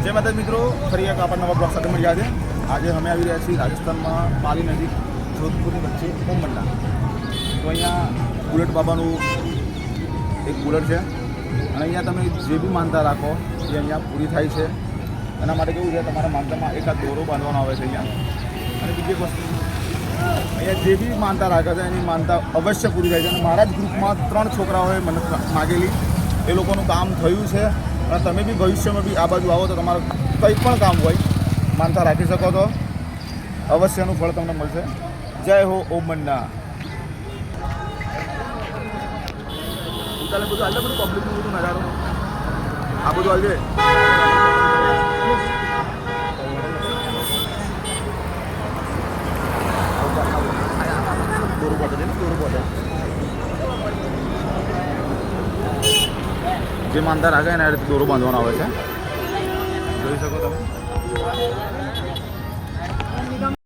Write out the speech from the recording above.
જય માતા મિત્રો, ફરી એક આપણા નવા બ્લોગ સાથે મળ્યા છે. આજે અમે આવી રહ્યા છીએ રાજસ્થાનમાં પાલી નજીક જોધપુરની વચ્ચે ઓમંડા. તો અહીંયા બુલેટ બાબાનું એક બુલેટ છે અને અહીંયા તમે જે બી માનતા રાખો એ અહીંયા પૂરી થાય છે. એના માટે કેવું છે, તમારા માનતામાં એકાદ દોરો બાંધવાનો આવે છે અહીંયા. અને બીજી એક વસ્તુ, અહીંયા જે બી માનતા રાખે છે એની માનતા અવશ્ય પૂરી થાય છે. અને મારા જ ગ્રુપમાં 3 છોકરાઓએ મને માગેલી, એ લોકોનું કામ થયું છે. અને તમે બી ભવિષ્યમાં બી આ બાજુ આવો તો તમારું કંઈ પણ કામ હોય માનતા રાખી શકો તો અવશ્યનું ફળ તમને મળશે. જય હો ઓમંડા. બધું હાલ બધું પબ્લિકનું બધું નજારો આ બધું હાલ છે. જે માનતા રાખે એના રીતે દોરો બાંધવાનો આવે છે, જોઈ શકો તમે.